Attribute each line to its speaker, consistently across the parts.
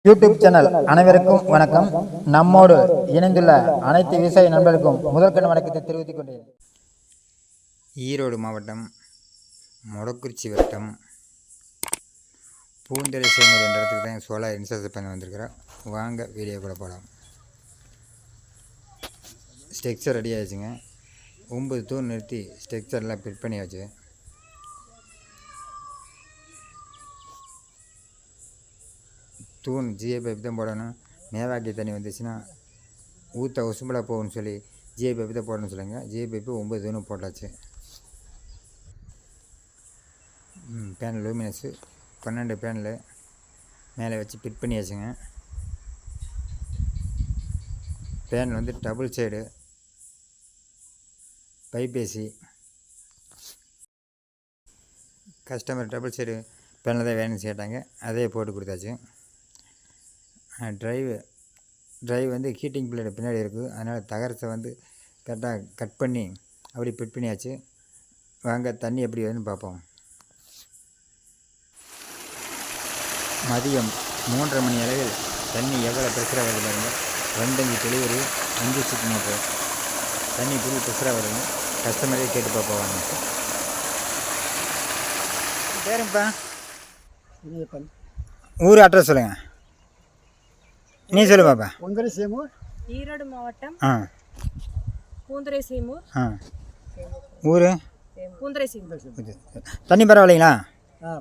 Speaker 1: YouTube channel அனைவருக்கும் வணக்கம். நம்மோடு இணைந்துள்ள அனைத்து விவசாய நண்பர்களுக்கும் முதற்கண் வணக்கத்தை தெரிவித்துக் கொண்டேன்.
Speaker 2: ஈரோடு மாவட்டம் மொடக்குறிச்சி வட்டம் பூந்தரை சேமூர் என்ற இடத்துக்கு தான் சோலார் இன்ஸ்டால் பண்ணி வந்திருக்கிறோம். வாங்க வீடியோ கூட போகலாம். Structure ready ஆகிடுச்சுங்க. 9 தூண் நிறுத்தி ஸ்ட்ரக்சர்லாம் ஃபிட் பண்ணியாச்சு. தூண் ஜிஏ பைப் தான் போடணும். மேவாக்கி தண்ணி வந்துச்சுன்னா ஊற்ற உசும்பலாக போகும்னு சொல்லி ஜிஏ பைப் தான் போடணும்னு சொல்லுங்க. ஜிஏ பைப்பு 9 தூணும் போட்டாச்சு. பேனல் லூமினஸு 12 பேனலு மேலே வச்சு ஃபிட் பண்ணியாச்சுங்க. பேனல் வந்து டபுள் சைடு பைப்பேசி. கஸ்டமர் டபுள் சைடு பேனல் தான் வேணும்னு கேட்டாங்க, அதே போட்டு கொடுத்தாச்சு. ட்ரைவ் வந்து ஹீட்டிங் பிளேடு பின்னாடி இருக்குது. அதனால் தகரத்தை வந்து கரெக்டாக கட் பண்ணி அப்படி ஃபிட் பண்ணியாச்சு. வாங்க தண்ணி எப்படி வருதுன்னு பார்ப்போம். மதியம் 3:30 மணி அளவில் தண்ணி எவ்வளோ ப்ரெஷராக வருது பாருங்க. 2 டெலிவரி 5 சிப் மோட்ரு தண்ணி புது ப்ரெஷராக வருது. கஸ்டமரே கேட்டு பார்ப்போம். பேருப்பா ஊர் அட்ரஸ் சொல்லுங்கள். நீ சொல்லு பாப்பா.
Speaker 3: பூந்தரை சேமூர்,
Speaker 4: ஈரோடு மாவட்டம். பூந்தரை சேமூர்.
Speaker 2: ஊர்
Speaker 4: பூந்தரை சேமூர்.
Speaker 2: தண்ணி பரவாயில்லைங்களா?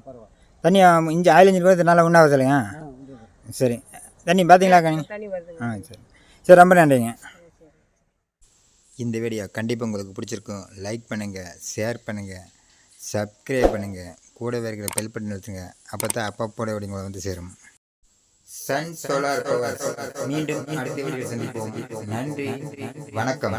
Speaker 3: பரவாயில்ல.
Speaker 2: தண்ணி இஞ்சி ஆயில் இன்ஜின் போகிறது நல்லா உண்ணாவது சொல்லுங்க. சரி, தண்ணி பார்த்தீங்களா கண்ணி?
Speaker 4: தண்ணி வருது.
Speaker 2: சரி சரி, ரொம்ப நன்றிங்க. இந்த வீடியோ கண்டிப்பாக உங்களுக்கு பிடிச்சிருக்கும். லைக் பண்ணுங்கள், ஷேர் பண்ணுங்கள், சப்ஸ்கிரைப் பண்ணுங்கள், கூடவே இருக்கிற பெல் பட்டன் வச்சுங்க. அப்போ தான் அப்பப்போட உங்களை வந்து சேரும். சன் சோலார் பவர் மீண்டும் அடுத்த வீடியோ சந்திப்போம். நன்றி, வணக்கம்.